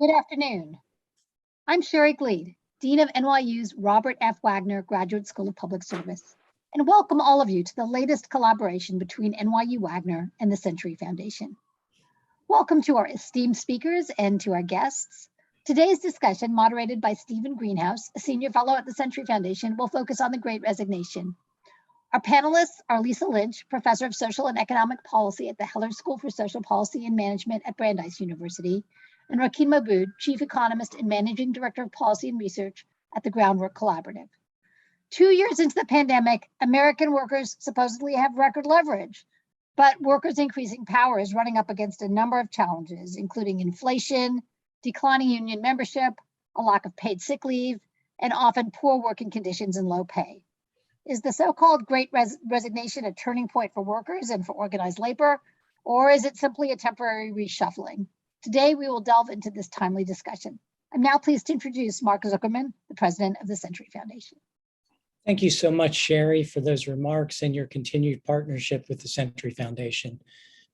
Good afternoon. I'm Sherry Gleed, Dean of NYU's Robert F. Wagner Graduate School of Public Service, and welcome all of you to the latest collaboration between NYU Wagner and the Century Foundation. Welcome to our esteemed speakers and to our guests. Today's discussion, moderated by Stephen Greenhouse, a senior fellow at the Century Foundation, will focus on the Great Resignation. Our panelists are Lisa Lynch, Professor of Social and Economic Policy at the Heller School for Social Policy and Management at Brandeis University, and Rakeen Mahbood, Chief Economist and Managing Director of Policy and Research at the Groundwork Collaborative. 2 years into the pandemic, American workers supposedly have record leverage, but workers' increasing power is running up against a number of challenges, including inflation, declining union membership, a lack of paid sick leave, and often poor working conditions and low pay. Is the so-called Great Resignation a turning point for workers and for organized labor, or is it simply a temporary reshuffling? Today, we will delve into this timely discussion. I'm now pleased to introduce Mark Zuckerman, the president of the Century Foundation. Thank you so much, Sherry, for those remarks and your continued partnership with the Century Foundation.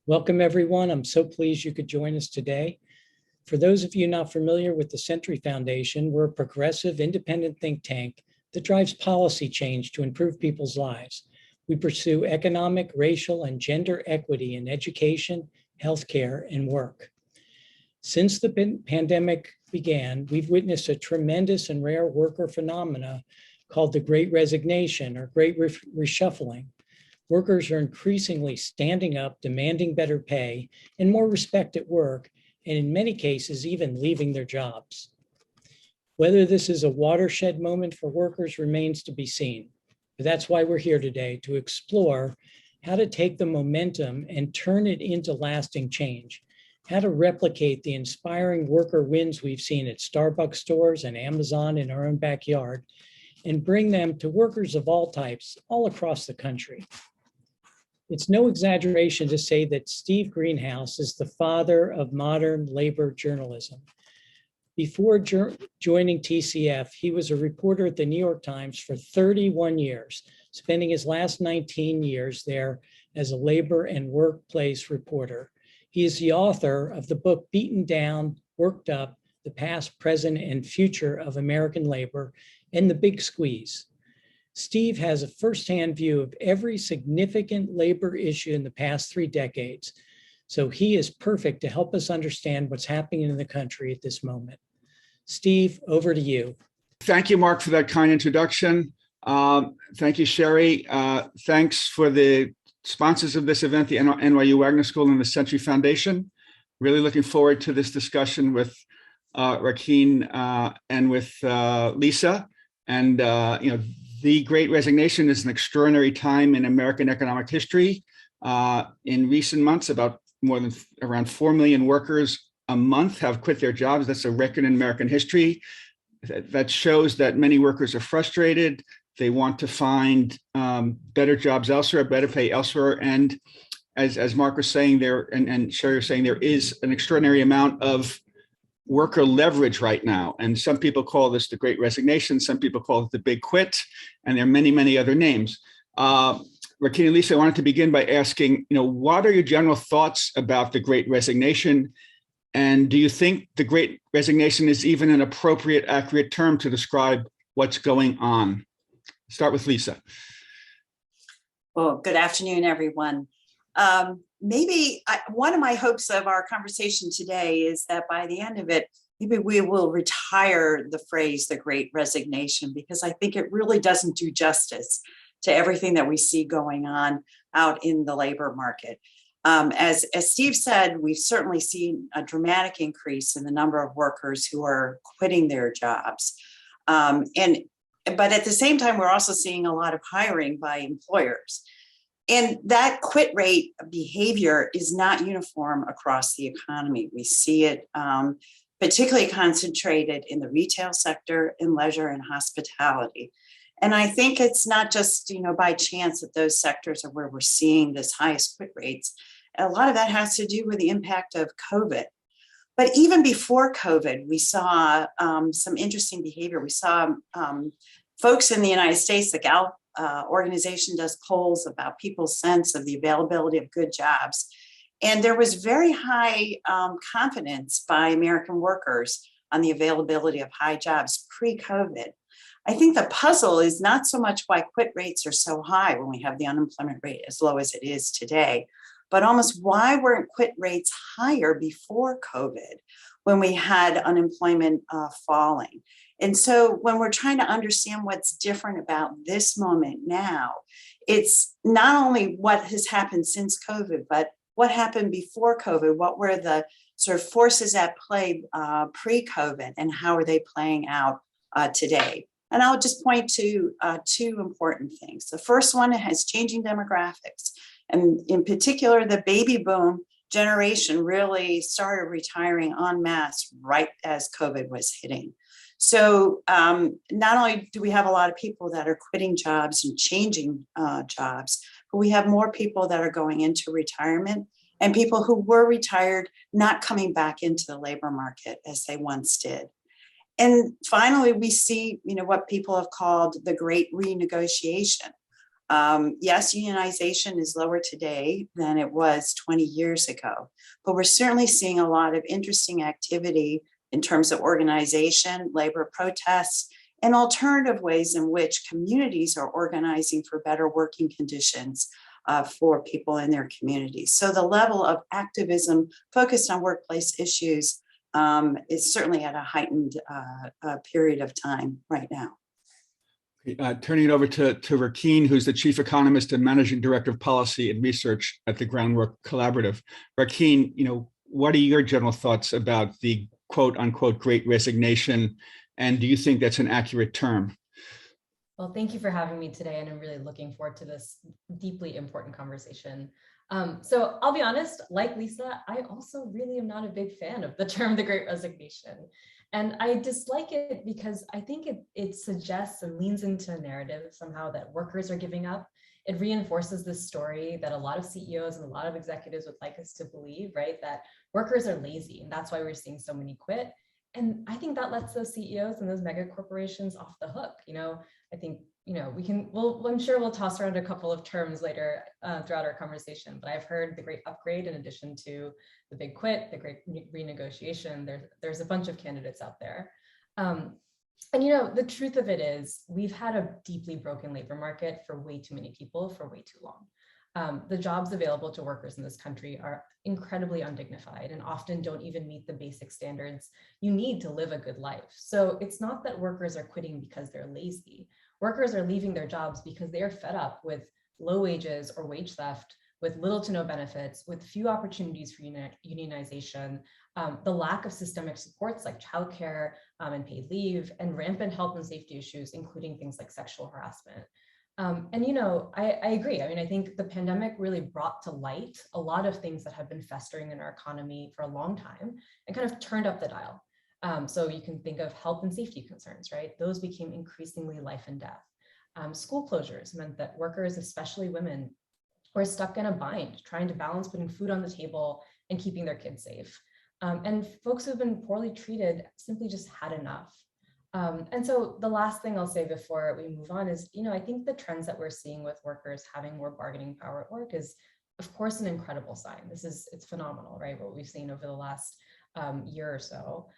Welcome, everyone. I'm so pleased you could join us today. For those of you not familiar with the Century Foundation, we're a progressive, independent think tank that drives policy change to improve people's lives. We pursue economic, racial, and gender equity in education, healthcare, and work. Since the pandemic began, we've witnessed a tremendous and rare worker phenomena called the Great Resignation or Great Reshuffling. Workers are increasingly standing up, demanding better pay and more respect at work, and in many cases, even leaving their jobs. Whether this is a watershed moment for workers remains to be seen. But that's why we're here today, to explore how to take the momentum and turn it into lasting change, how to replicate the inspiring worker wins we've seen at Starbucks stores and Amazon in our own backyard, and bring them to workers of all types all across the country. It's no exaggeration to say that Steve Greenhouse is the father of modern labor journalism. Before joining TCF, he was a reporter at the New York Times for 31 years, spending his last 19 years there as a labor and workplace reporter. He is the author of the book Beaten Down, Worked Up, The Past, Present, and Future of American Labor, and The Big Squeeze. Steve has a firsthand view of every significant labor issue in the past 3 decades, so he is perfect to help us understand what's happening in the country at this moment. Steve, over to you. Thank you, Mark, for that kind introduction. Thank you, Sherry. Thanks for the sponsors of this event, the NYU Wagner School and the Century Foundation. Really looking forward to this discussion with Rakeen and with Lisa. And the Great Resignation is an extraordinary time in American economic history. In recent months, around 4 million workers a month have quit their jobs. That's a record in American history. That shows that many workers are frustrated. They want to find better jobs elsewhere, better pay elsewhere. And as Mark was saying there, and Sherry was saying, there is an extraordinary amount of worker leverage right now. And some people call this the Great Resignation. Some people call it the Big Quit. And there are many, many other names. Rakeen and Lisa, I wanted to begin by asking, what are your general thoughts about the Great Resignation? And do you think the Great Resignation is even an appropriate, accurate term to describe what's going on? Start with Lisa. Well, good afternoon, everyone. One of my hopes of our conversation today is that by the end of it, maybe we will retire the phrase, the Great Resignation, because I think it really doesn't do justice to everything that we see going on out in the labor market. As Steve said, we've certainly seen a dramatic increase in the number of workers who are quitting their jobs. But at the same time, we're also seeing a lot of hiring by employers. And that quit rate behavior is not uniform across the economy. We see it particularly concentrated in the retail sector, in leisure and hospitality. And I think it's not just, by chance that those sectors are where we're seeing this highest quit rates. A lot of that has to do with the impact of COVID. But even before COVID, we saw some interesting behavior. We saw folks in the United States, the Gallup organization does polls about people's sense of the availability of good jobs. And there was very high confidence by American workers on the availability of high jobs pre-COVID. I think the puzzle is not so much why quit rates are so high when we have the unemployment rate as low as it is today, but almost why weren't quit rates higher before COVID when we had unemployment falling. And so when we're trying to understand what's different about this moment now, it's not only what has happened since COVID, but what happened before COVID. What were the sort of forces at play pre-COVID, and how are they playing out today? And I'll just point to two important things. The first one is changing demographics. And in particular, the baby boom generation really started retiring en masse right as COVID was hitting. So not only do we have a lot of people that are quitting jobs and changing jobs, but we have more people that are going into retirement, and people who were retired not coming back into the labor market as they once did. And finally, we see, what people have called the Great Renegotiation. Yes, unionization is lower today than it was 20 years ago, but we're certainly seeing a lot of interesting activity in terms of organization, labor protests, and alternative ways in which communities are organizing for better working conditions for people in their communities. So the level of activism focused on workplace issues is certainly at a heightened period of time right now. Turning it over to Rakeen, who's the Chief Economist and Managing Director of Policy and Research at the Groundwork Collaborative. Rakeen, what are your general thoughts about the quote unquote Great Resignation? And do you think that's an accurate term? Well, thank you for having me today, and I'm really looking forward to this deeply important conversation. So I'll be honest, like Lisa, I also really am not a big fan of the term the Great Resignation. And I dislike it because I think it suggests and leans into a narrative somehow that workers are giving up. It reinforces this story that a lot of CEOs and a lot of executives would like us to believe, right? That workers are lazy, and that's why we're seeing so many quit. And I think that lets those CEOs and those mega corporations off the hook. I think, I'm sure we'll toss around a couple of terms later throughout our conversation, but I've heard the Great Upgrade in addition to the Big Quit, the Great Renegotiation. There's a bunch of candidates out there. And the truth of it is we've had a deeply broken labor market for way too many people for way too long. The jobs available to workers in this country are incredibly undignified and often don't even meet the basic standards you need to live a good life. So it's not that workers are quitting because they're lazy. Workers are leaving their jobs because they are fed up with low wages or wage theft, with little to no benefits, with few opportunities for unionization, the lack of systemic supports like childcare and paid leave, and rampant health and safety issues, including things like sexual harassment. I agree. I think the pandemic really brought to light a lot of things that have been festering in our economy for a long time and kind of turned up the dial. So you can think of health and safety concerns, right? Those became increasingly life and death. School closures meant that workers, especially women, were stuck in a bind, trying to balance putting food on the table and keeping their kids safe. And folks who've been poorly treated simply just had enough. And so the last thing I'll say before we move on is, I think the trends that we're seeing with workers having more bargaining power at work is, of course, an incredible sign. It's phenomenal, right? What we've seen over the last year or so.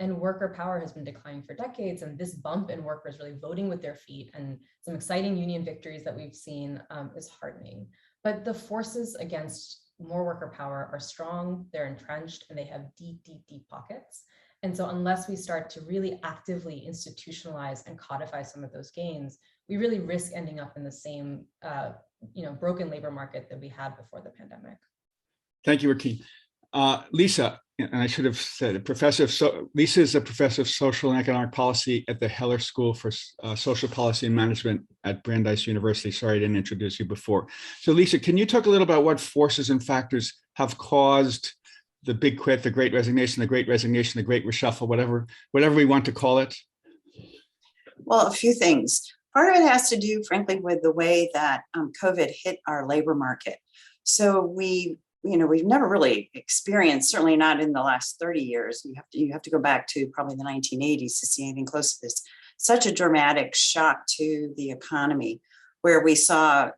And worker power has been declining for decades, and this bump in workers really voting with their feet and some exciting union victories that we've seen is heartening. But the forces against more worker power are strong, they're entrenched, and they have deep, deep, deep pockets. And so unless we start to really actively institutionalize and codify some of those gains, we really risk ending up in the same broken labor market that we had before the pandemic. Thank you, Rakeen. Lisa, and I should have said, Lisa is a professor of social and economic policy at the Heller School for Social Policy and Management at Brandeis University. Sorry, I didn't introduce you before. So Lisa, can you talk a little about what forces and factors have caused the Big Quit, the Great Resignation, the Great Reshuffle, whatever we want to call it? Well, a few things. Part of it has to do, frankly, with the way that COVID hit our labor market. So we've never really experienced, certainly not in the last 30 years. You have to go back to probably the 1980s to see anything close to this. Such a dramatic shock to the economy, where we saw,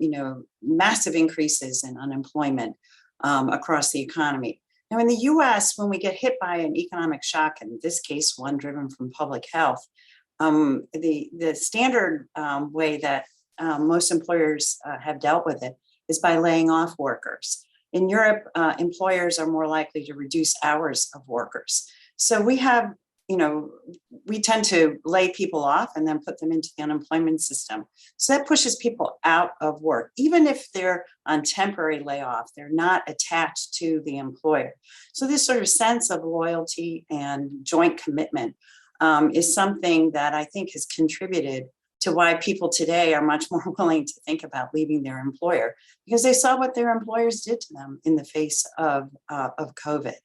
massive increases in unemployment, across the economy. Now, in the US, when we get hit by an economic shock, in this case, one driven from public health, the standard way that most employers have dealt with it is by laying off workers. In Europe, employers are more likely to reduce hours of workers. So we have, we tend to lay people off and then put them into the unemployment system. So that pushes people out of work. Even if they're on temporary layoff, they're not attached to the employer. So this sort of sense of loyalty and joint commitment is something that I think has contributed to why people today are much more willing to think about leaving their employer, because they saw what their employers did to them in the face of COVID.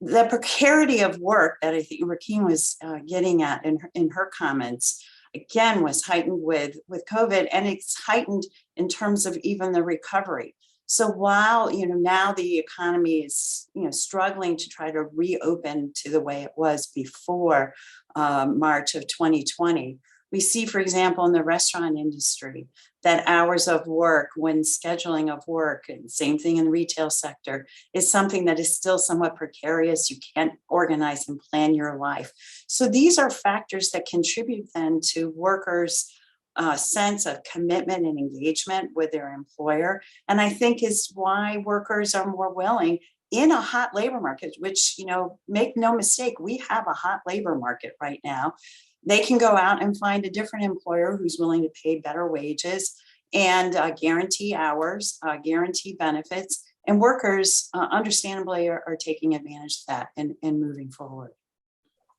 The precarity of work that I think Rakeen was getting at in her comments, again, was heightened with COVID, and it's heightened in terms of even the recovery. So while now the economy is struggling to try to reopen to the way it was before March of 2020, we see, for example, in the restaurant industry, that hours of work, when scheduling of work, and same thing in the retail sector, is something that is still somewhat precarious. You can't organize and plan your life. So these are factors that contribute then to workers' sense of commitment and engagement with their employer. And I think is why workers are more willing in a hot labor market, which, make no mistake, we have a hot labor market right now. They can go out and find a different employer who's willing to pay better wages and guarantee hours, guarantee benefits, and workers understandably are taking advantage of that and moving forward.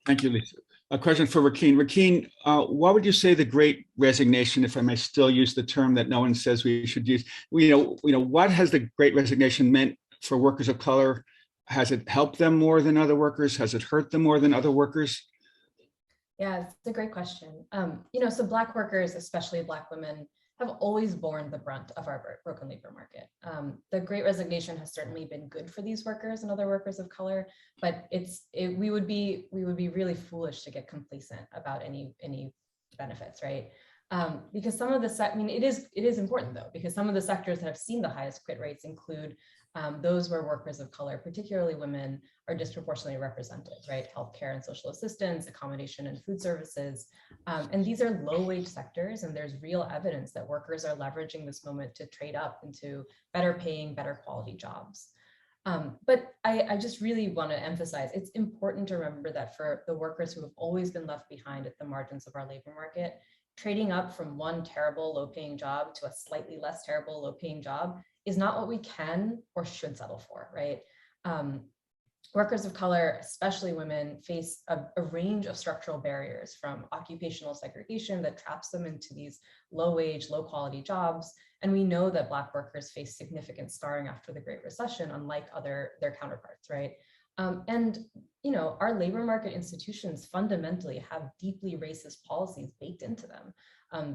Thank you, Lisa. A question for Rakeen. Rakeen, what would you say the Great Resignation, if I may still use the term that no one says we should use, what has the Great Resignation meant for workers of color? Has it helped them more than other workers? Has it hurt them more than other workers? Yeah, it's a great question. So Black workers, especially Black women, have always borne the brunt of our broken labor market. The Great Resignation has certainly been good for these workers and other workers of color, but we would be really foolish to get complacent about any benefits, right? Because some of it is important though, because some of the sectors that have seen the highest quit rates include those where workers of color, particularly women, are disproportionately represented, right? Healthcare and social assistance, accommodation and food services. And these are low-wage sectors, and there's real evidence that workers are leveraging this moment to trade up into better paying, better quality jobs. But I just really want to emphasize, it's important to remember that for the workers who have always been left behind at the margins of our labor market, trading up from one terrible low-paying job to a slightly less terrible low-paying job is not what we can or should settle for, right? Workers of color, especially women, face a range of structural barriers, from occupational segregation that traps them into these low-wage, low-quality jobs. And we know that Black workers face significant scarring after the Great Recession, unlike their counterparts, right? Our labor market institutions fundamentally have deeply racist policies baked into them.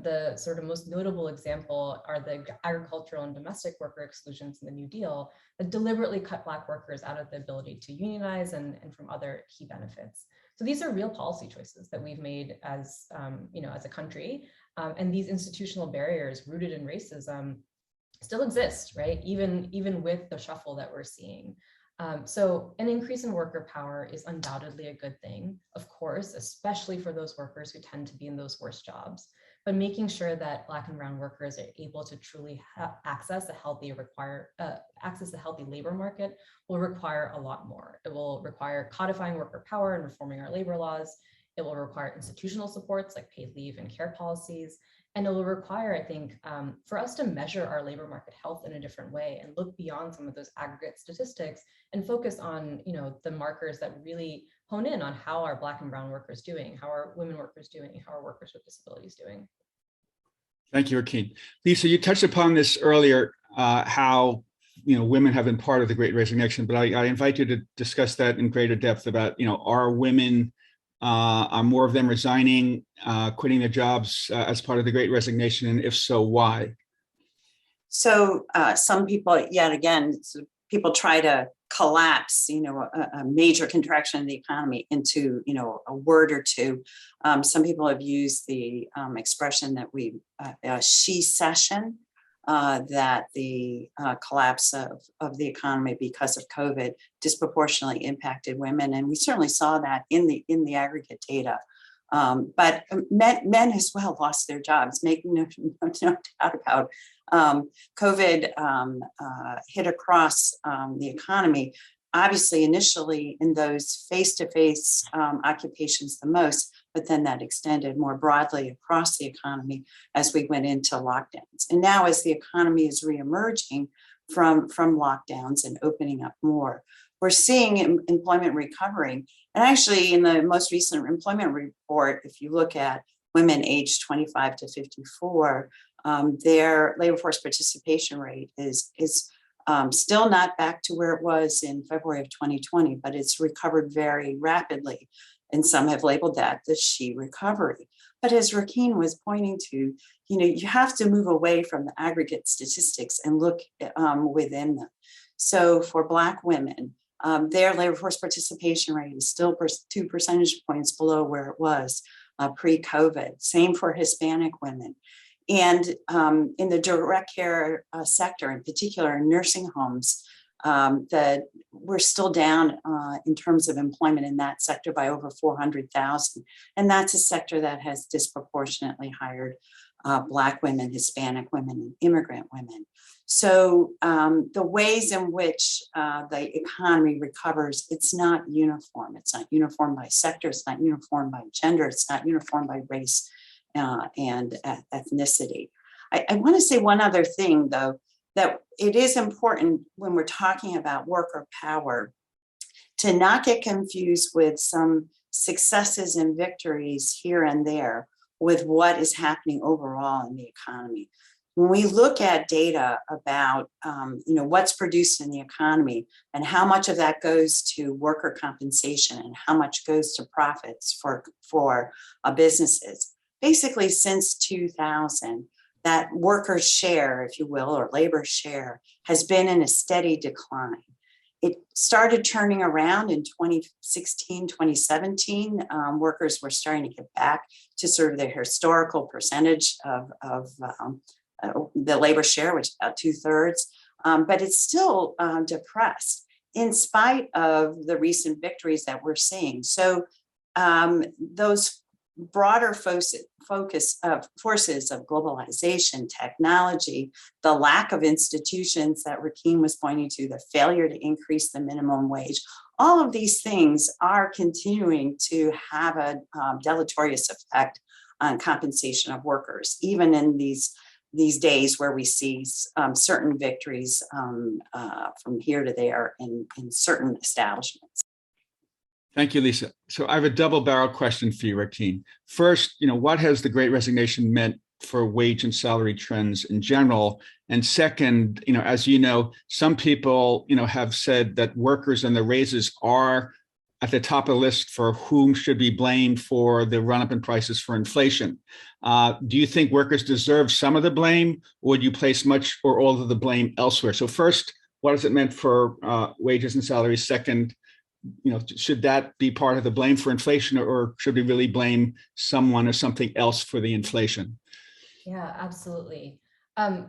The sort of most notable example are the agricultural and domestic worker exclusions in the New Deal that deliberately cut Black workers out of the ability to unionize and from other key benefits. So these are real policy choices that we've made as a country, and these institutional barriers rooted in racism still exist, right? Even with the shuffle that we're seeing. So an increase in worker power is undoubtedly a good thing, of course, especially for those workers who tend to be in those worst jobs. But making sure that Black and brown workers are able to truly access a healthy labor market will require a lot more. It will require codifying worker power and reforming our labor laws. It will require institutional supports like paid leave and care policies. And it will require, I think, for us to measure our labor market health in a different way and look beyond some of those aggregate statistics and focus on, the markers that really hone in on how are Black and brown workers doing, how are women workers doing, how are workers with disabilities doing. Thank you, Rakeen. Lisa, you touched upon this earlier, how women have been part of the Great Resignation, but I invite you to discuss that in greater depth about, are women, are more of them resigning, quitting their jobs as part of the Great Resignation, and if so, why? So some people, yet again, people try to collapse, a major contraction in the economy into, a word or two. Some people have used the expression that she-cession, that the collapse of the economy because of COVID disproportionately impacted women, and we certainly saw that in the aggregate data. But men as well lost their jobs, making no doubt about COVID hit across the economy. Obviously, initially in those face-to-face occupations the most, but then that extended more broadly across the economy as we went into lockdowns. And now as the economy is reemerging from lockdowns and opening up more, we're seeing employment recovering. And actually in the most recent employment report, if you look at women aged 25 to 54, their labor force participation rate is still not back to where it was in February of 2020, but it's recovered very rapidly. And some have labeled that the she recovery. But as Rakeen was pointing to, you have to move away from the aggregate statistics and look within them. So for Black women, their labor force participation rate is still 2 percentage points below where it was pre-COVID. Same for Hispanic women. And in the direct care sector, in particular in nursing homes, that we're still down in terms of employment in that sector by over 400,000. And that's a sector that has disproportionately hired Black women, Hispanic women, and immigrant women. So the ways in which the economy recovers, it's not uniform. It's not uniform by sector. It's not uniform by gender. It's not uniform by race and ethnicity. I want to say one other thing, though, that it is important when we're talking about worker power to not get confused with some successes and victories here and there with what is happening overall in the economy. When we look at data about what's produced in the economy and how much of that goes to worker compensation and how much goes to profits for businesses, basically since 2000, that workers' share, if you will, or labor share, has been in a steady decline. It started turning around in 2016, 2017. Workers were starting to get back to sort of their historical percentage of the labor share, which is about 2/3, but it's still depressed in spite of the recent victories that we're seeing. So those broader forces of globalization, technology, the lack of institutions that Rakeen was pointing to, the failure to increase the minimum wage, all of these things are continuing to have a deleterious effect on compensation of workers, even in these days where we see certain victories from here to there in certain establishments. Thank you, Lisa. So I have a double-barrel question for you, Rakeen. First, what has the Great Resignation meant for wage and salary trends in general? And second, as you know, some people, have said that workers and the raises are at the top of the list for whom should be blamed for the run-up in prices for inflation. Do you think workers deserve some of the blame, or would you place much or all of the blame elsewhere? So first, what has it meant for wages and salaries? Second, should that be part of the blame for inflation, or should we really blame someone or something else for the inflation? Yeah, absolutely.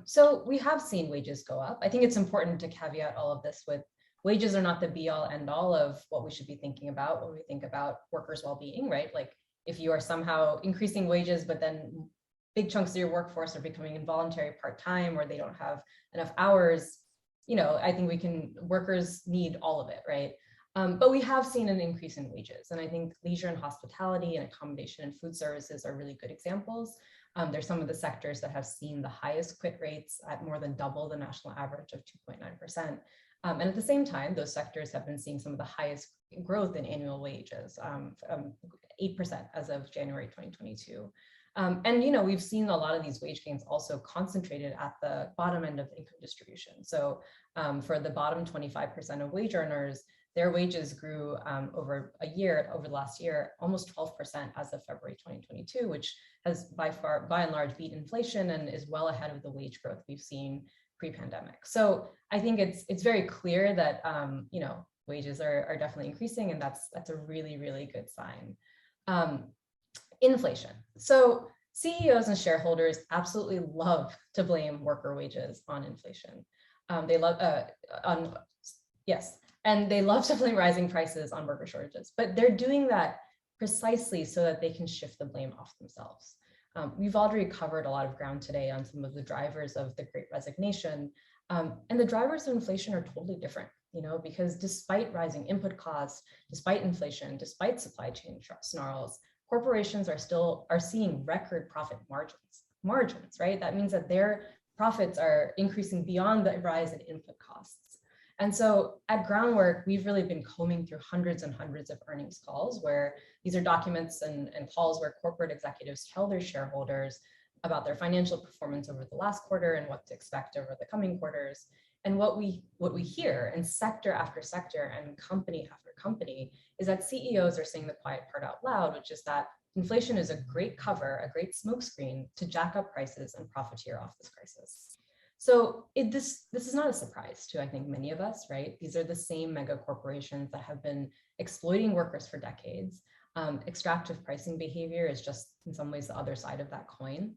So we have seen wages go up. I think it's important to caveat all of this with wages are not the be all end all of what we should be thinking about when we think about workers' well-being, right? Like if you are somehow increasing wages, but then big chunks of your workforce are becoming involuntary part-time, or they don't have enough hours, I think workers need all of it, right? But we have seen an increase in wages. And I think leisure and hospitality and accommodation and food services are really good examples. They're some of the sectors that have seen the highest quit rates at more than double the national average of 2.9%. And at the same time, those sectors have been seeing some of the highest growth in annual wages, 8% as of January 2022. And we've seen a lot of these wage gains also concentrated at the bottom end of the income distribution. So for the bottom 25% of wage earners, their wages grew over the last year, almost 12% as of February 2022, which has by and large beat inflation and is well ahead of the wage growth we've seen pre-pandemic. So I think it's very clear that wages are definitely increasing, and that's a really, really good sign. Inflation. So CEOs and shareholders absolutely love to blame worker wages on inflation. They love and they love to blame rising prices on worker shortages, but they're doing that precisely so that they can shift the blame off themselves. We've already covered a lot of ground today on some of the drivers of the Great Resignation, and the drivers of inflation are totally different, because despite rising input costs, despite inflation, despite supply chain snarls, corporations are seeing record profit margins, right? That means that their profits are increasing beyond the rise in input costs. And so at Groundwork, we've really been combing through hundreds and hundreds of earnings calls where these are documents and calls where corporate executives tell their shareholders about their financial performance over the last quarter and what to expect over the coming quarters. And what we hear in sector after sector and company after company is that CEOs are saying the quiet part out loud, which is that inflation is a great cover, a great smokescreen to jack up prices and profiteer off this crisis. So this is not a surprise to, I think, many of us, right? These are the same mega corporations that have been exploiting workers for decades. Extractive pricing behavior is just in some ways the other side of that coin.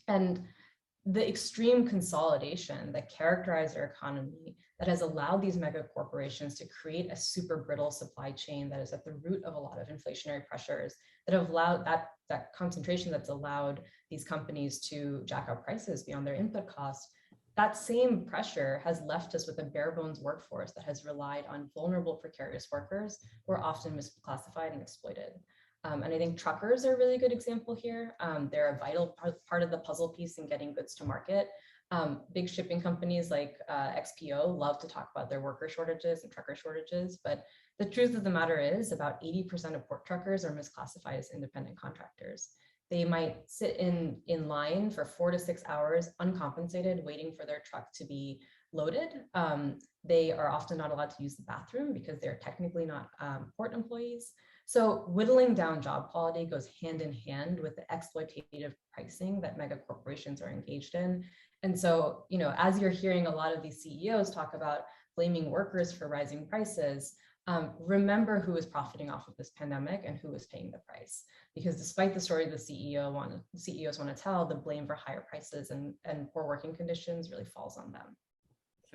And the extreme consolidation that characterized our economy that has allowed these mega corporations to create a super brittle supply chain that is at the root of a lot of inflationary pressures that have allowed that concentration that's allowed these companies to jack up prices beyond their input costs. That same pressure has left us with a bare bones workforce that has relied on vulnerable, precarious workers who are often misclassified and exploited. And I think truckers are a really good example here. They're a vital part of the puzzle piece in getting goods to market. Big shipping companies like XPO love to talk about their worker shortages and trucker shortages, but the truth of the matter is about 80% of port truckers are misclassified as independent contractors. They might sit in line for 4 to 6 hours uncompensated, waiting for their truck to be loaded. They are often not allowed to use the bathroom because they're technically not port employees. So whittling down job quality goes hand in hand with the exploitative pricing that mega corporations are engaged in. And so, as you're hearing a lot of these CEOs talk about blaming workers for rising prices, remember who is profiting off of this pandemic and who is paying the price. Because despite the story the CEOs want to tell, the blame for higher prices and poor working conditions really falls on them.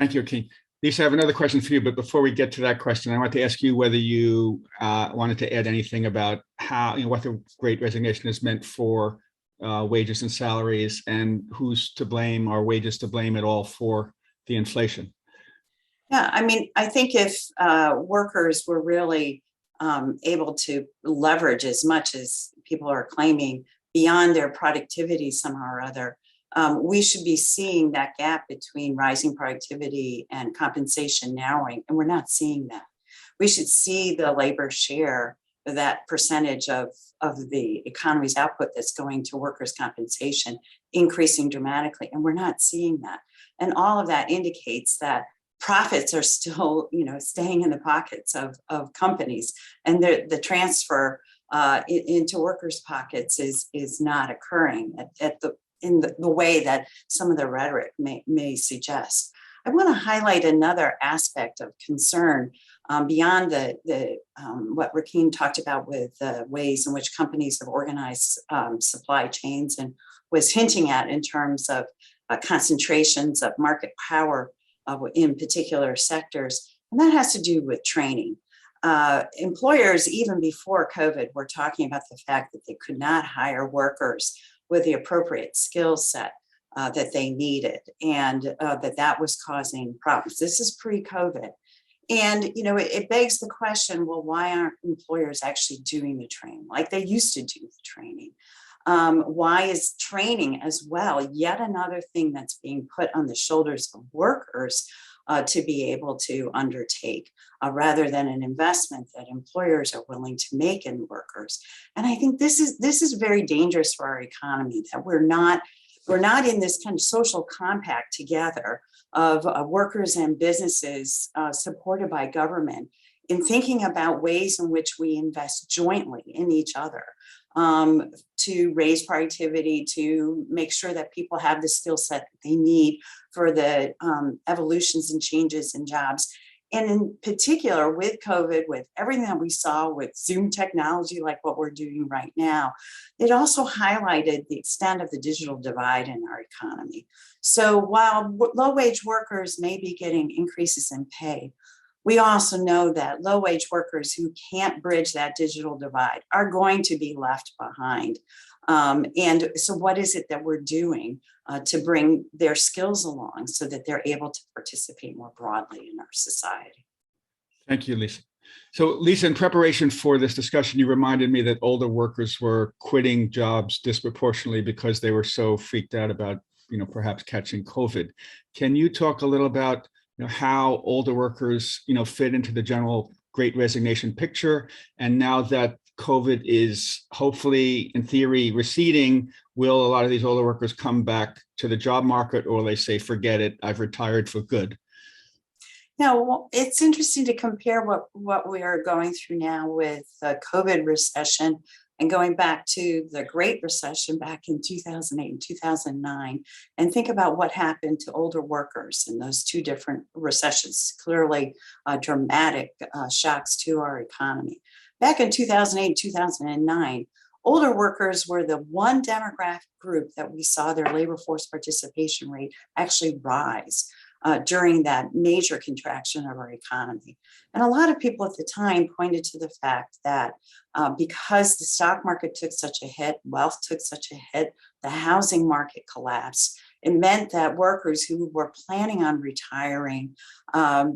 Thank you, Kate. Lisa, I have another question for you, but before we get to that question, I want to ask you whether you wanted to add anything about how, what the Great Resignation has meant for wages and salaries, and who's to blame, or wages to blame at all for the inflation. Yeah, I mean, I think if workers were really able to leverage as much as people are claiming beyond their productivity somehow or other, we should be seeing that gap between rising productivity and compensation narrowing, and we're not seeing that. We should see the labor share, that percentage of the economy's output that's going to workers' compensation, increasing dramatically, and we're not seeing that. And all of that indicates that profits are still, staying in the pockets of companies, and the transfer into workers' pockets is not occurring in the way that some of the rhetoric may suggest. I want to highlight another aspect of concern beyond the what Rakeen talked about with the ways in which companies have organized supply chains, and was hinting at in terms of concentrations of market power in particular sectors, and that has to do with training. Employers, even before COVID, were talking about the fact that they could not hire workers with the appropriate skill set that they needed, and that was causing problems. This is pre-COVID. And, it begs the question, well, why aren't employers actually doing the training like they used to do the training? Why is training as well yet another thing that's being put on the shoulders of workers to be able to undertake, rather than an investment that employers are willing to make in workers? And I think this is very dangerous for our economy, that we're not in this kind of social compact together of workers and businesses supported by government in thinking about ways in which we invest jointly in each other to raise productivity, to make sure that people have the skill set that they need for the evolutions and changes in jobs. And in particular, with COVID, with everything that we saw with Zoom technology, like what we're doing right now, it also highlighted the extent of the digital divide in our economy. So while low-wage workers may be getting increases in pay, we also know that low-wage workers who can't bridge that digital divide are going to be left behind. And so what is it that we're doing to bring their skills along so that they're able to participate more broadly in our society? Thank you, Lisa. So Lisa, in preparation for this discussion, you reminded me that older workers were quitting jobs disproportionately because they were so freaked out about, perhaps catching COVID. Can you talk a little about how older workers, fit into the general Great Resignation picture? And now that COVID is hopefully, in theory, receding, will a lot of these older workers come back to the job market, or will they say, forget it, I've retired for good? Now, it's interesting to compare what we are going through now with the COVID recession and going back to the Great Recession back in 2008 and 2009, and think about what happened to older workers in those two different recessions, clearly dramatic shocks to our economy. Back in 2008, 2009, older workers were the one demographic group that we saw their labor force participation rate actually rise during that major contraction of our economy. And a lot of people at the time pointed to the fact that because the stock market took such a hit, wealth took such a hit, the housing market collapsed, it meant that workers who were planning on retiring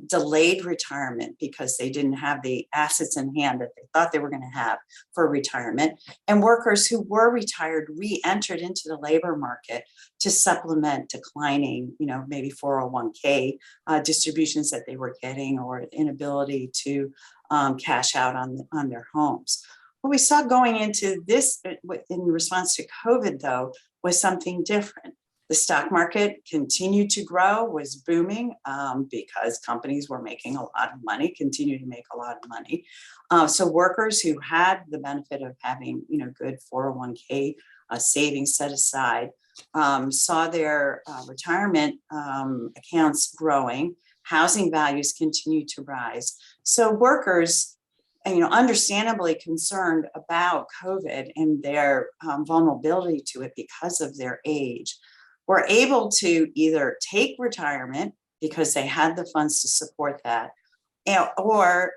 delayed retirement because they didn't have the assets in hand that they thought they were going to have for retirement. And workers who were retired re-entered into the labor market to supplement declining, maybe 401k distributions that they were getting, or inability to cash out on their homes. What we saw going into this in response to COVID, though, was something different. The stock market continued to grow, was booming because companies were making a lot of money, continue to make a lot of money. So workers who had the benefit of having, good 401k savings set aside saw their retirement accounts growing. Housing values continued to rise. So workers, understandably concerned about COVID and their vulnerability to it because of their age, were able to either take retirement because they had the funds to support that, or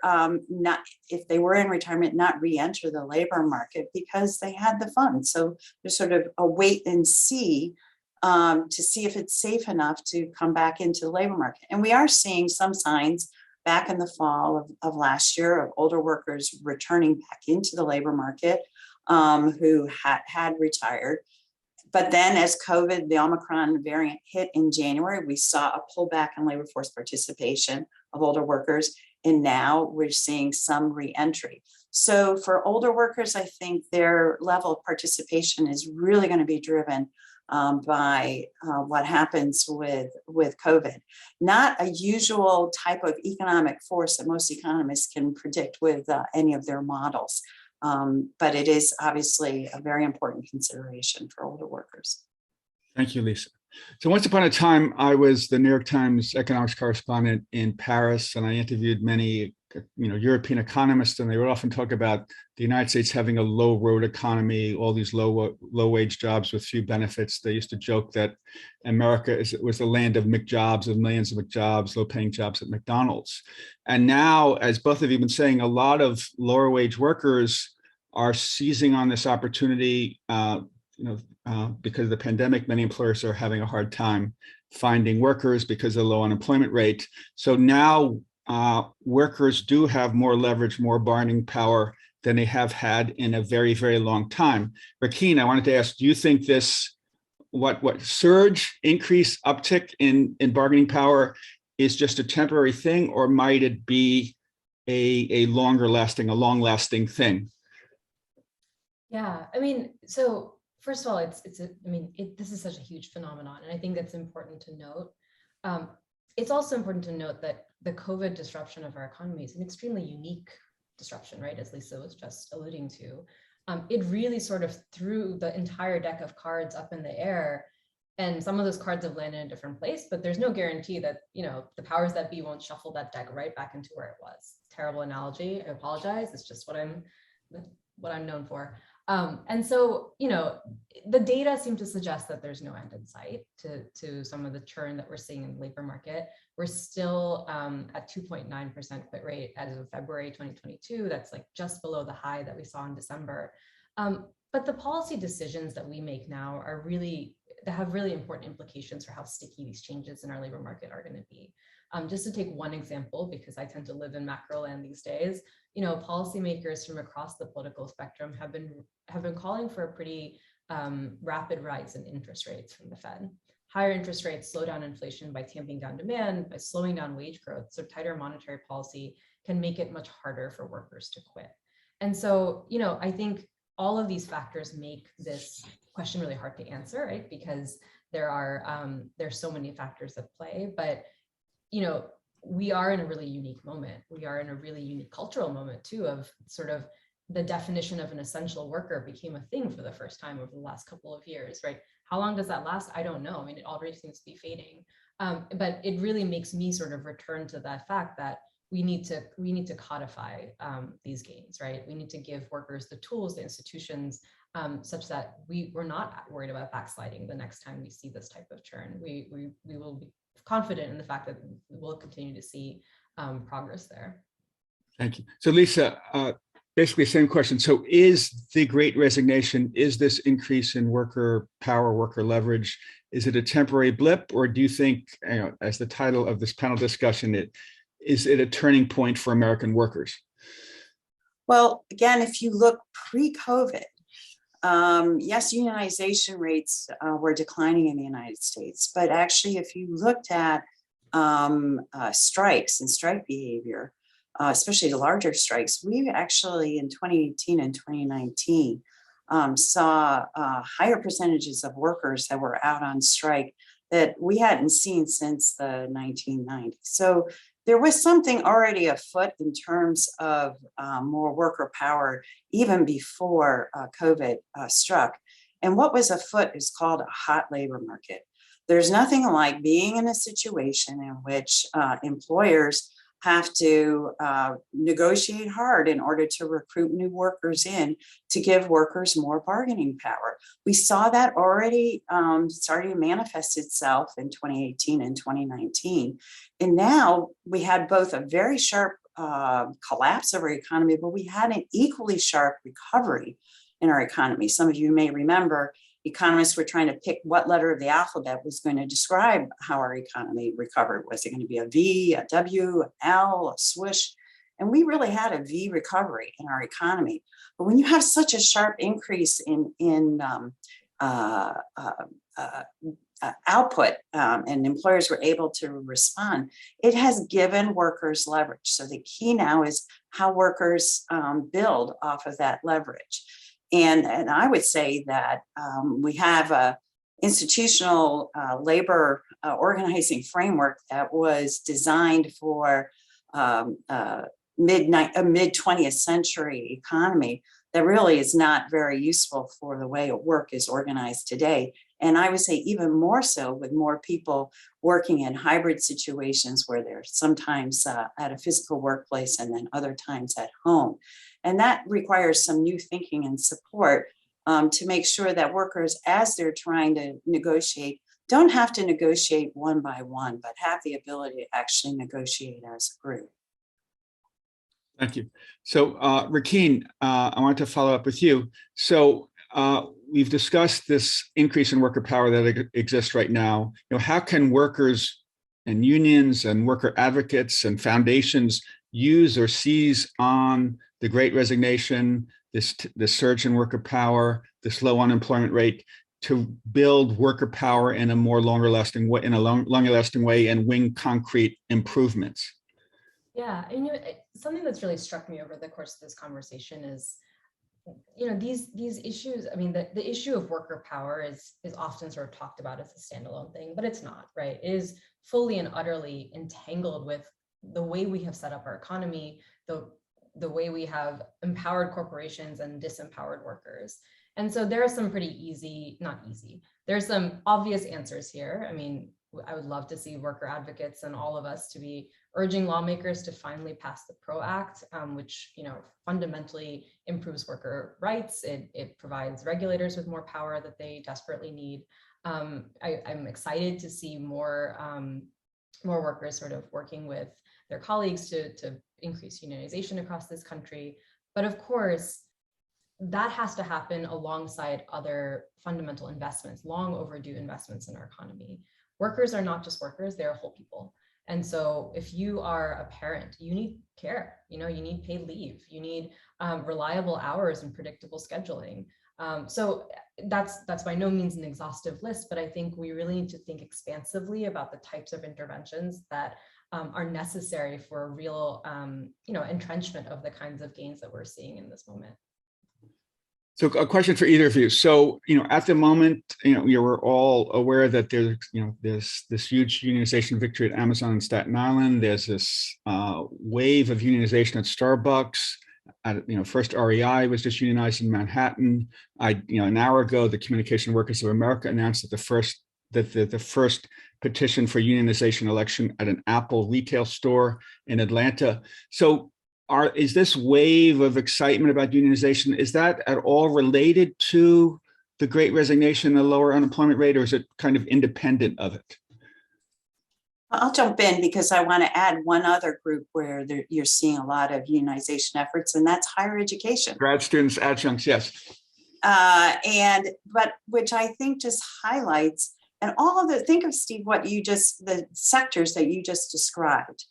not, if they were in retirement, not re-enter the labor market because they had the funds. So there's sort of a wait and see to see if it's safe enough to come back into the labor market. And we are seeing some signs back in the fall of last year of older workers returning back into the labor market who had retired. But then as COVID, the Omicron variant hit in January, we saw a pullback in labor force participation of older workers. And now we're seeing some re-entry. So for older workers, I think their level of participation is really going to be driven by what happens with COVID. Not a usual type of economic force that most economists can predict with any of their models. But it is obviously a very important consideration for older workers. Thank you, Lisa. So once upon a time, I was the New York Times economics correspondent in Paris, and I interviewed many, European economists, and they would often talk about the United States having a low road economy, all these low wage jobs with few benefits. They used to joke that America was the land of McJobs, of millions of McJobs, low paying jobs at McDonald's. And now, as both of you have been saying, a lot of lower wage workers are seizing on this opportunity. Because of the pandemic, many employers are having a hard time finding workers because of the low unemployment rate. So now workers do have more leverage, more bargaining power than they have had in a very, very long time. Rakeen, I wanted to ask, do you think this, what surge, increase, uptick in bargaining power is just a temporary thing, or might it be a long-lasting thing? Yeah, so first of all, this is such a huge phenomenon, and I think that's important to note. It's also important to note that the COVID disruption of our economy is an extremely unique disruption, right? As Lisa was just alluding to. It really sort of threw the entire deck of cards up in the air And some of those cards have landed in a different place, but there's no guarantee that, the powers that be won't shuffle that deck right back into where it was. Terrible analogy. I apologize. It's just what I'm known for. And so, the data seem to suggest that there's no end in sight to some of the churn that we're seeing in the labor market. We're still at 2.9% quit rate as of February 2022. That's like just below the high that we saw in December. But the policy decisions that we make now that have really important implications for how sticky these changes in our labor market are going to be. Just to take one example, because I tend to live in macro land these days, policymakers from across the political spectrum have been calling for a pretty rapid rise in interest rates from the Fed. Higher interest rates slow down inflation by tamping down demand, by slowing down wage growth. So tighter monetary policy can make it much harder for workers to quit. And so, I think all of these factors make this question really hard to answer, right? Because there's so many factors at play, but we are in a really unique moment. We are in a really unique cultural moment too, of sort of the definition of an essential worker became a thing for the first time over the last couple of years, right? How long does that last? I don't know. I mean, it already seems to be fading, but it really makes me sort of return to that fact that we need to codify these gains, right? We need to give workers the tools, the institutions, such that we're not worried about backsliding the next time we see this type of churn. We will be confident in the fact that we'll continue to see progress there. Thank you. So Lisa, basically same question. So is the Great Resignation, is this increase in worker power, worker leverage, is it a temporary blip, or do you think, as the title of this panel discussion, is it a turning point for American workers? Well, again, if you look pre-COVID, yes, unionization rates were declining in the United States, but actually, if you looked at strikes and strike behavior, especially the larger strikes, we actually in 2018 and 2019 saw higher percentages of workers that were out on strike that we hadn't seen since the 1990s. So there was something already afoot in terms of more worker power even before COVID struck. And what was afoot is called a hot labor market. There's nothing like being in a situation in which employers have to negotiate hard in order to recruit new workers in to give workers more bargaining power. We saw that already starting to manifest itself in 2018 and 2019. And now we had both a very sharp collapse of our economy, but we had an equally sharp recovery in our economy. Some of you may remember economists were trying to pick what letter of the alphabet was going to describe how our economy recovered. Was it going to be a V, a W, an L, a swoosh? And we really had a V recovery in our economy. But when you have such a sharp increase in output and employers were able to respond, it has given workers leverage. So the key now is how workers build off of that leverage. And I would say that we have a institutional labor organizing framework that was designed for a mid-20th century economy that really is not very useful for the way work is organized today. And I would say even more so with more people working in hybrid situations where they're sometimes at a physical workplace and then other times at home. And that requires some new thinking and support to make sure that workers, as they're trying to negotiate, don't have to negotiate one by one, but have the ability to actually negotiate as a group. Thank you. So Rakeen, I want to follow up with you. So we've discussed this increase in worker power that exists right now. How can workers and unions and worker advocates and foundations use or seize on the Great Resignation, this surge in worker power, this low unemployment rate, to build worker power in a more longer lasting way, and win concrete improvements? Yeah, and something that's really struck me over the course of this conversation is, these issues. I mean, the issue of worker power is often sort of talked about as a standalone thing, but it's not, right? It is fully and utterly entangled with the way we have set up our economy, the way we have empowered corporations and disempowered workers. And so there are some pretty easy, not easy, there's some obvious answers here. I mean, I would love to see worker advocates and all of us to be urging lawmakers to finally pass the PRO Act, which fundamentally improves worker rights. It provides regulators with more power that they desperately need. I'm excited to see more workers sort of working with their colleagues to increase unionization across this country. But of course, that has to happen alongside other fundamental investments, long overdue investments in our economy. Workers are not just workers, they're whole people. And so if you are a parent, you need care, you need paid leave, you need reliable hours and predictable scheduling. So that's by no means an exhaustive list, but I think we really need to think expansively about the types of interventions that are necessary for a real, entrenchment of the kinds of gains that we're seeing in this moment. So a question for either of you. So, at the moment, we're all aware that there's this huge unionization victory at Amazon and Staten Island. There's this wave of unionization at Starbucks. First REI was just unionized in Manhattan. An hour ago, the Communication Workers of America announced that the first petition for unionization election at an Apple retail store in Atlanta. So is this wave of excitement about unionization, is that at all related to the Great Resignation, the lower unemployment rate, or is it kind of independent of it? I'll jump in because I want to add one other group where you're seeing a lot of unionization efforts, and that's higher education. Grad students, adjuncts, yes. But which I think just highlights, and all of think of, Steve, the sectors that you just described.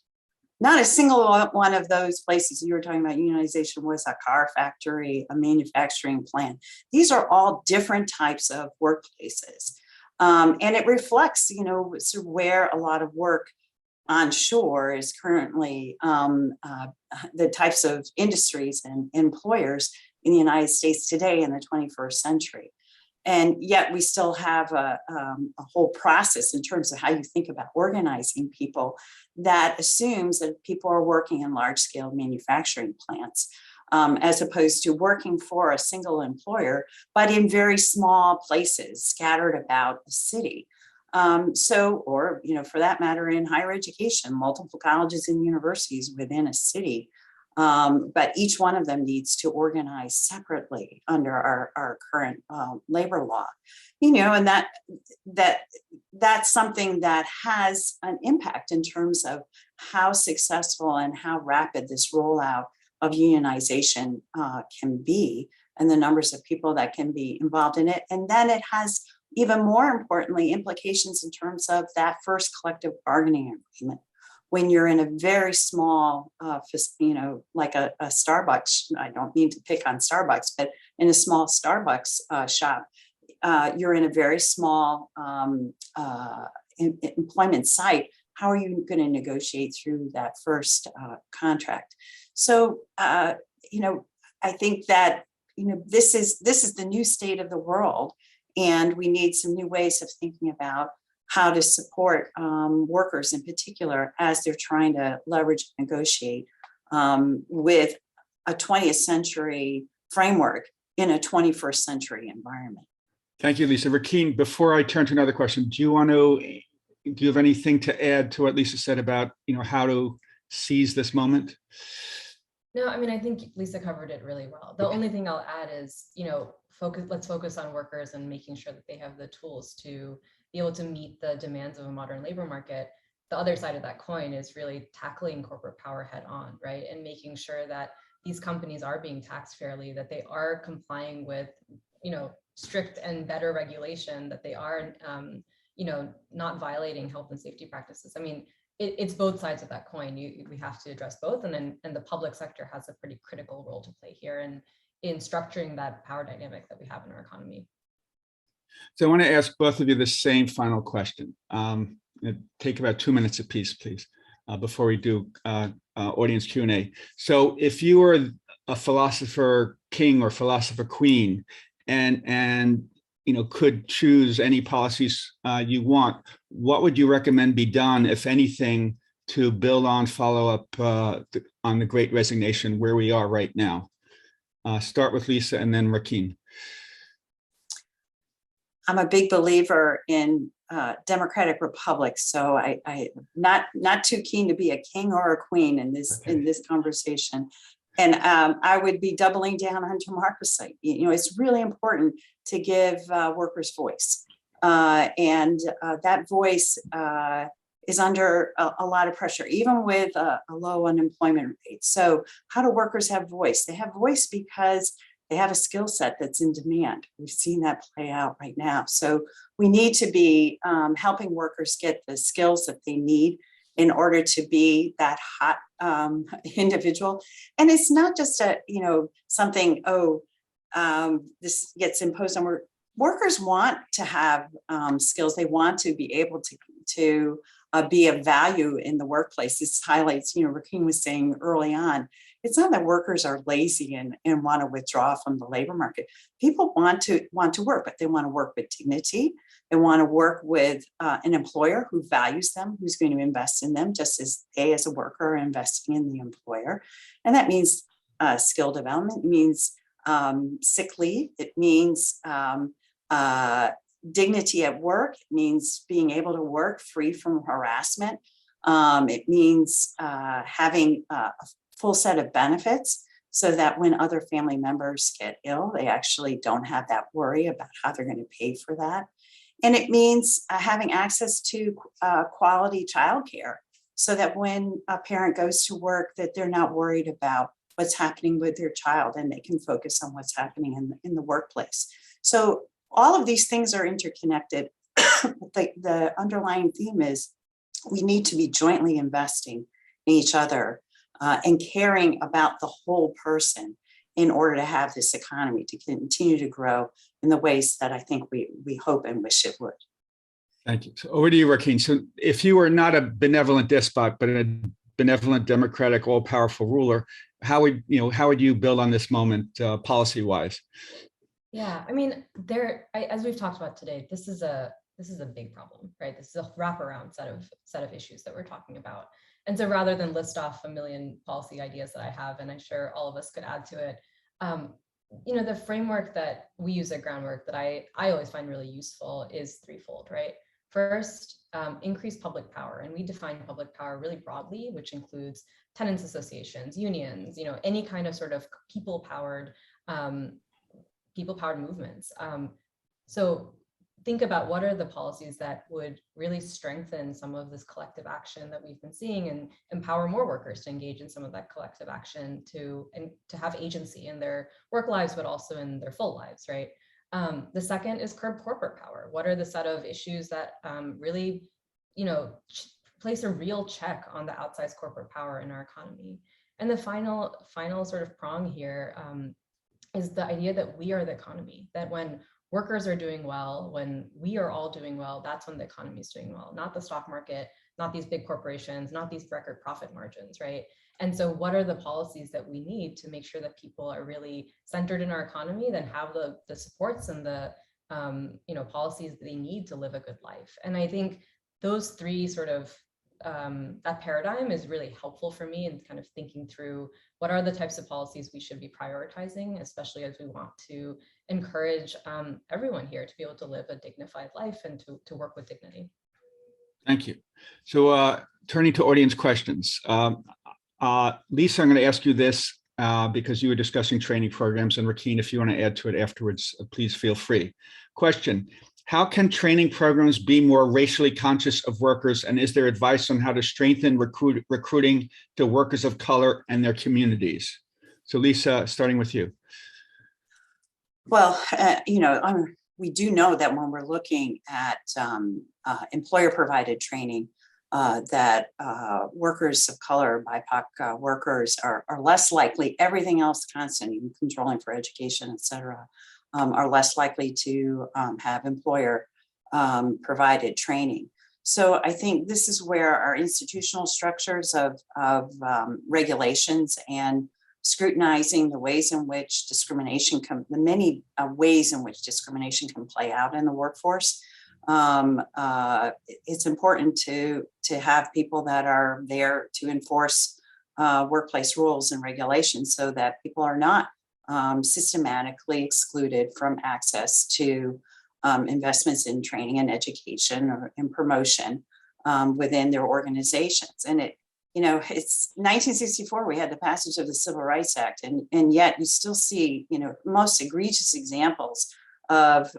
Not a single one of those places you were talking about unionization was a car factory, a manufacturing plant. These are all different types of workplaces. And it reflects, sort of where a lot of work onshore is currently the types of industries and employers in the United States today in the 21st century. And yet we still have a whole process in terms of how you think about organizing people that assumes that people are working in large-scale manufacturing plants, as opposed to working for a single employer, but in very small places scattered about the city. Or for that matter, in higher education, multiple colleges and universities within a city. But each one of them needs to organize separately under our current labor law, and that's something that has an impact in terms of how successful and how rapid this rollout of unionization can be, and the numbers of people that can be involved in it. And then it has, even more importantly, implications in terms of that first collective bargaining agreement. When you're in a very small, like a Starbucks, I don't mean to pick on Starbucks, but in a small Starbucks shop, you're in a very small employment site. How are you going to negotiate through that first contract? So, I think that, this is the new state of the world, and we need some new ways of thinking about how to support workers in particular as they're trying to leverage and negotiate with a 20th century framework in a 21st century environment. Thank you, Lisa. Rakeen, before I turn to another question, do you have anything to add to what Lisa said about how to seize this moment? No, I think Lisa covered it really well. The only thing I'll add is, let's focus on workers and making sure that they have the tools to be able to meet the demands of a modern labor market. The other side of that coin is really tackling corporate power head on, right? And making sure that these companies are being taxed fairly, that they are complying with, strict and better regulation, that they are, not violating health and safety practices. It's both sides of that coin. We have to address both, and the public sector has a pretty critical role to play here in structuring that power dynamic that we have in our economy. So I want to ask both of you the same final question. Take about 2 minutes apiece, please, before we do audience Q&A. So if you were a philosopher king or philosopher queen and could choose any policies you want, what would you recommend be done, if anything, to build on, follow up on the Great Resignation where we are right now? Start with Lisa and then Rakeen. I'm a big believer in democratic republics, so I not too keen to be a king or a queen in this conversation. And I would be doubling down on democracy. You know, it's really important to give workers voice, and that voice is under a lot of pressure, even with a low unemployment rate. So how do workers have voice? They have voice because they have a skill set that's in demand. We've seen that play out right now. So we need to be helping workers get the skills that they need in order to be that hot individual. And it's not just a, something, this gets imposed on workers want to have skills. They want to be able to be of value in the workplace. This highlights, Rakeem was saying early on, it's not that workers are lazy and want to withdraw from the labor market. People want to work, but they want to work with dignity. They want to work with an employer who values them, who's going to invest in them, just as they as a worker are investing in the employer. And that means skill development. It means sick leave. It means dignity at work. It means being able to work free from harassment. It means having a full set of benefits so that when other family members get ill, they actually don't have that worry about how they're going to pay for that. And it means having access to quality childcare so that when a parent goes to work, that they're not worried about what's happening with their child and they can focus on what's happening in the workplace. So all of these things are interconnected. The underlying theme is we need to be jointly investing in each other and caring about the whole person in order to have this economy to continue to grow in the ways that I think we hope and wish it would. Thank you. So over to you, Rakeem. So if you were not a benevolent despot, but a benevolent, democratic, all-powerful ruler, how would you build on this moment policy-wise? Yeah, I mean, as we've talked about today, this is a big problem, right? This is a wraparound set of issues that we're talking about. And so rather than list off a million policy ideas that I have, and I'm sure all of us could add to it, the framework that we use at Groundwork that I always find really useful is threefold, right? First, increase public power. And we define public power really broadly, which includes tenants associations, unions, any kind of sort of people-powered movements. So think about what are the policies that would really strengthen some of this collective action that we've been seeing and empower more workers to engage in some of that collective action to have agency in their work lives, but also in their full lives, right? The second is curb corporate power. What are the set of issues that really, place a real check on the outsized corporate power in our economy? And the final sort of prong here is the idea that we are the economy, that when workers are doing well, when we are all doing well, that's when the economy is doing well, not the stock market, not these big corporations, not these record profit margins, right? And so what are the policies that we need to make sure that people are really centered in our economy, then have the supports and the policies that they need to live a good life? And I think those three sort of that paradigm is really helpful for me in kind of thinking through what are the types of policies we should be prioritizing, especially as we want to encourage everyone here to be able to live a dignified life and to work with dignity. Thank you. So turning to audience questions. Lisa, I'm going to ask you this because you were discussing training programs, and Rakeem, if you want to add to it afterwards, please feel free. Question: how can training programs be more racially conscious of workers, and is there advice on how to strengthen recruiting to workers of color and their communities? So Lisa, starting with you. Well, we do know that when we're looking at employer-provided training, that workers of color, BIPOC workers are less likely, everything else constant, even controlling for education, et cetera, are less likely to have employer provided training. So I think this is where our institutional structures of regulations and scrutinizing the ways in which discrimination the many ways in which discrimination can play out in the workforce. It's important to have people that are there to enforce workplace rules and regulations so that people are not systematically excluded from access to investments in training and education or in promotion within their organizations. And it's 1964, we had the passage of the Civil Rights Act, and yet you still see, most egregious examples of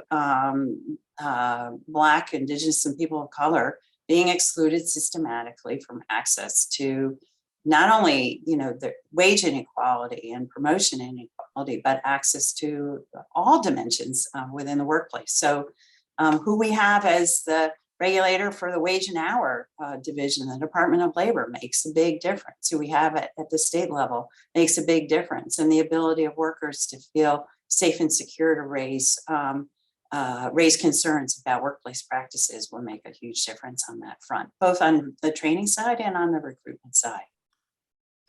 Black, Indigenous, and people of color being excluded systematically from access to not only, the wage inequality and promotion inequality, but access to all dimensions within the workplace. So who we have as the regulator for the wage and hour division, the Department of Labor, makes a big difference. Who we have at the state level makes a big difference. And the ability of workers to feel safe and secure to raise concerns about workplace practices will make a huge difference on that front, both on the training side and on the recruitment side.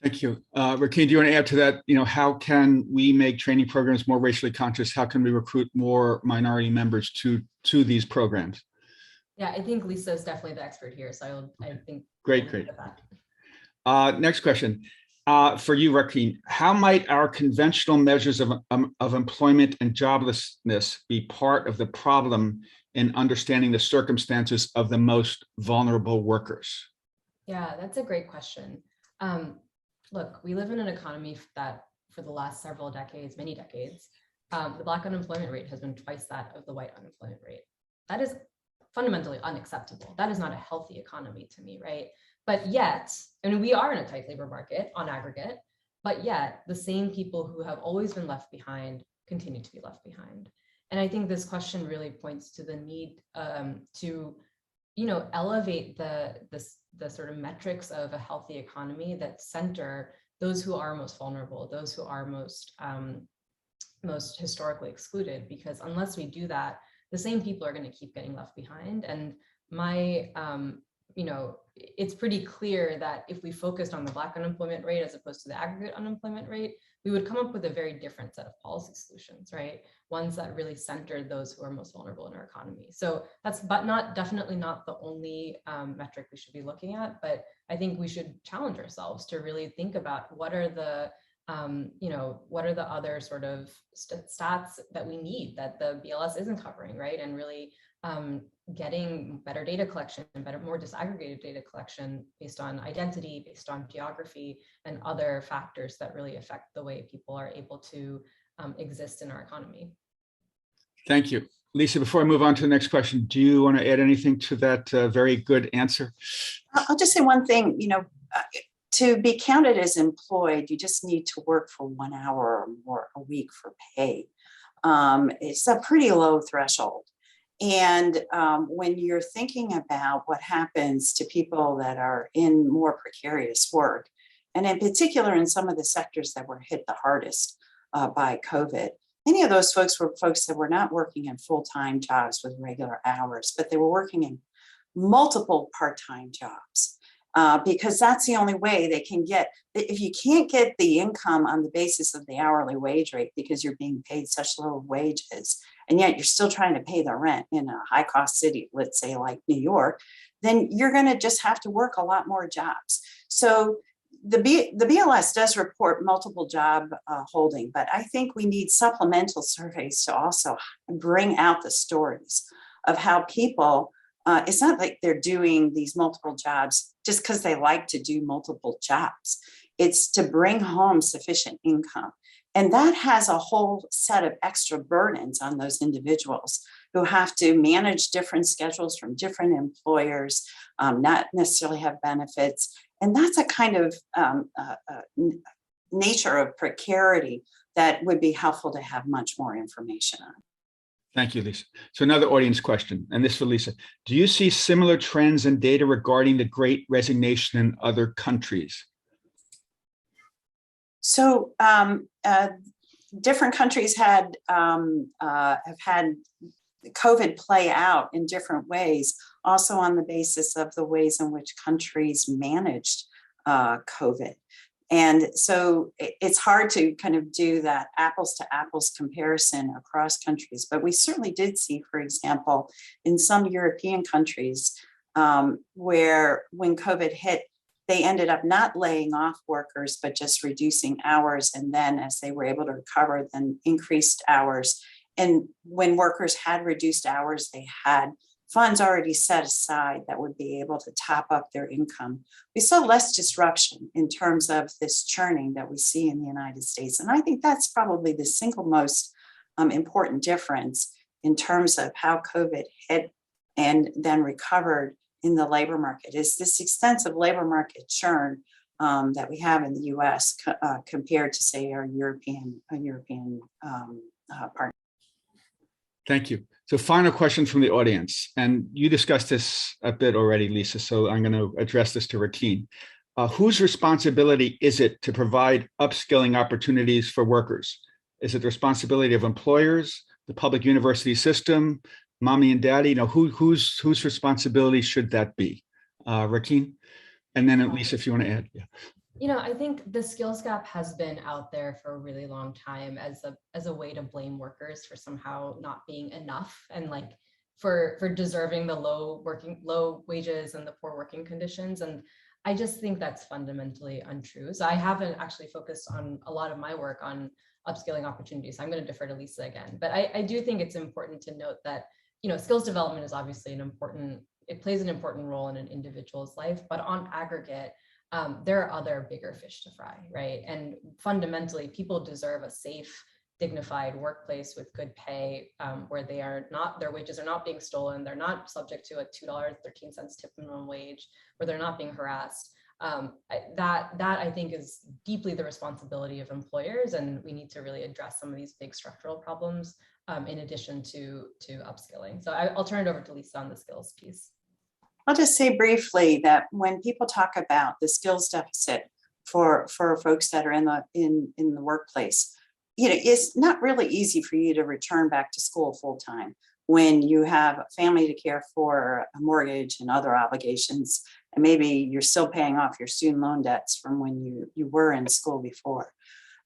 Thank you. Rakeen, do you want to add to that? How can we make training programs more racially conscious? How can we recruit more minority members to these programs? Yeah, I think Lisa is definitely the expert here. So I think. Great. Next question. For you, Rakeen, how might our conventional measures of employment and joblessness be part of the problem in understanding the circumstances of the most vulnerable workers? Yeah, that's a great question. Look, we live in an economy that for the last several decades, many decades, the Black unemployment rate has been twice that of the white unemployment rate. That is fundamentally unacceptable. That is not a healthy economy to me, right? But yet, we are in a tight labor market on aggregate, but yet the same people who have always been left behind continue to be left behind. And I think this question really points to the need to, elevate the sort of metrics of a healthy economy that center those who are most vulnerable, those who are most historically excluded, because unless we do that, the same people are going to keep getting left behind. And it's pretty clear that if we focused on the Black unemployment rate as opposed to the aggregate unemployment rate, we would come up with a very different set of policy solutions, right? Ones that really center those who are most vulnerable in our economy. So that's definitely not the only metric we should be looking at, but I think we should challenge ourselves to really think about what are the other sort of stats that we need that the BLS isn't covering, right? And really getting better data collection and more disaggregated data collection based on identity, based on geography, and other factors that really affect the way people are able to exist in our economy. Thank you. Lisa, before I move on to the next question, do you want to add anything to that very good answer? I'll just say one thing, to be counted as employed, you just need to work for 1 hour or more a week for pay. It's a pretty low threshold. And when you're thinking about what happens to people that are in more precarious work, and in particular in some of the sectors that were hit the hardest by COVID, many of those folks were folks that were not working in full-time jobs with regular hours, but they were working in multiple part-time jobs. Because that's the only way they can get, if you can't get the income on the basis of the hourly wage rate because you're being paid such low wages, and yet you're still trying to pay the rent in a high cost city, let's say like New York, then you're going to just have to work a lot more jobs. So the BLS does report multiple job holding, but I think we need supplemental surveys to also bring out the stories of how people, it's not like they're doing these multiple jobs just because they like to do multiple jobs. It's to bring home sufficient income. And that has a whole set of extra burdens on those individuals who have to manage different schedules from different employers, not necessarily have benefits. And that's a kind of nature of precarity that would be helpful to have much more information on. Thank you, Lisa. So another audience question, and this for Lisa. Do you see similar trends and data regarding the Great Resignation in other countries? So different countries have had COVID play out in different ways, also on the basis of the ways in which countries managed COVID. And so it's hard to kind of do that apples to apples comparison across countries, but we certainly did see, for example, in some European countries where when COVID hit, they ended up not laying off workers, but just reducing hours. And then as they were able to recover, then increased hours. and when workers had reduced hours, they had funds already set aside that would be able to top up their income. We saw less disruption in terms of this churning that we see in the United States. And I think that's probably the single most important difference in terms of how COVID hit and then recovered in the labor market, is this extensive labor market churn that we have in the US compared to, say, our European partners. Thank you. So final question from the audience, and you discussed this a bit already, Lisa, so I'm going to address this to Rakeen. Whose responsibility is it to provide upskilling opportunities for workers? Is it the responsibility of employers, the public university system, mommy and daddy? Whose responsibility should that be? Rakeen? And then Lisa, if you want to add. Yeah. I think the skills gap has been out there for a really long time as a way to blame workers for somehow not being enough, and like for deserving the low wages and the poor working conditions. And I just think that's fundamentally untrue. So I haven't actually focused on a lot of my work on upskilling opportunities. I'm going to defer to Lisa again, but I do think it's important to note that, skills development is obviously it plays an important role in an individual's life, but on aggregate, there are other bigger fish to fry, right? And fundamentally, people deserve a safe, dignified workplace with good pay, where their wages are not being stolen, they're not subject to a $2.13 tip minimum wage, where they're not being harassed. That I think is deeply the responsibility of employers, and we need to really address some of these big structural problems in addition to upskilling. So I'll turn it over to Lisa on the skills piece. I'll just say briefly that when people talk about the skills deficit for folks that are in the workplace, it's not really easy for you to return back to school full time when you have a family to care for, a mortgage and other obligations, and maybe you're still paying off your student loan debts from when you were in school before.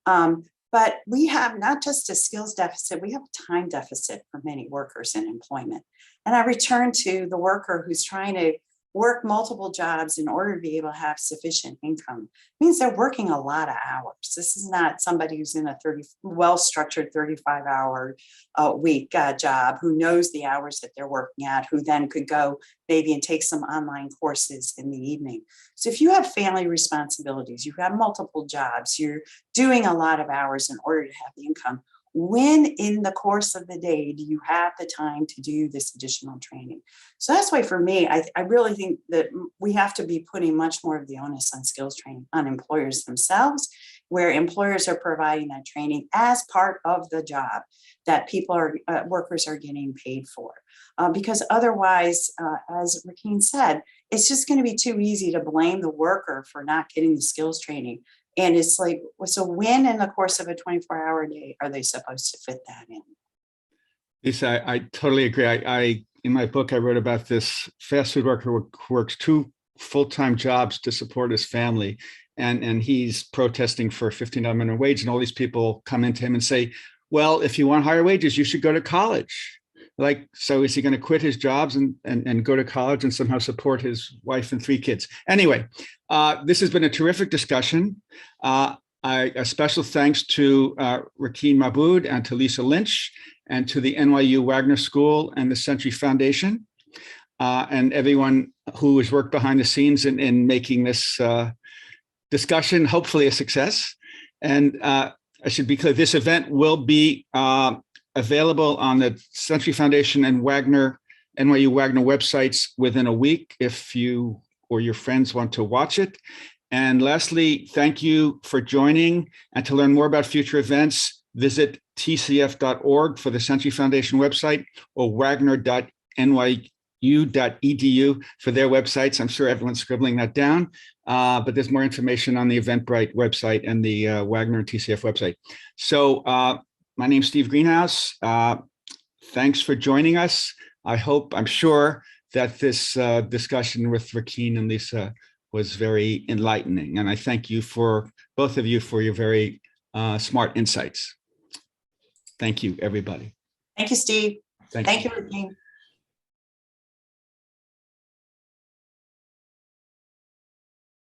But we have not just a skills deficit, we have a time deficit for many workers in employment. And I return to the worker who's trying to work multiple jobs in order to be able to have sufficient income. It means they're working a lot of hours. This is not somebody who's in a well-structured 35-hour week job, who knows the hours that they're working at, who then could go maybe and take some online courses in the evening. So if you have family responsibilities, you have multiple jobs, you're doing a lot of hours in order to have the income, when in the course of the day do you have the time to do this additional training? So that's why for me, I really think that we have to be putting much more of the onus on skills training on employers themselves, where employers are providing that training as part of the job that workers are getting paid for. Because otherwise, as Rakeen said, it's just going to be too easy to blame the worker for not getting the skills training. And it's like, so when in the course of a 24-hour day are they supposed to fit that in? Lisa, I totally agree. In my book, I wrote about this fast food worker who works 2 full-time jobs to support his family. And he's protesting for $15 minimum wage. And all these people come into him and say, well, if you want higher wages, you should go to college. So is he going to quit his jobs and go to college and somehow support his wife and 3 kids? Anyway, this has been a terrific discussion. A special thanks to Rakeen Mahbood and to Lisa Lynch and to the NYU Wagner School and the Century Foundation and everyone who has worked behind the scenes in making this discussion hopefully a success. And I should be clear, this event will be available on the Century Foundation and NYU Wagner websites within a week if you or your friends want to watch it. And lastly, thank you for joining. And to learn more about future events, visit tcf.org for the Century Foundation website or wagner.nyu.edu for their websites. I'm sure everyone's scribbling that down, but there's more information on the Eventbrite website and the Wagner and TCF website. So my name's Steve Greenhouse. Thanks for joining us. I'm sure that this discussion with Rakeen and Lisa was very enlightening. And I thank you both of you for your very smart insights. Thank you, everybody. Thank you, Steve. Thank you, you. Rakeen.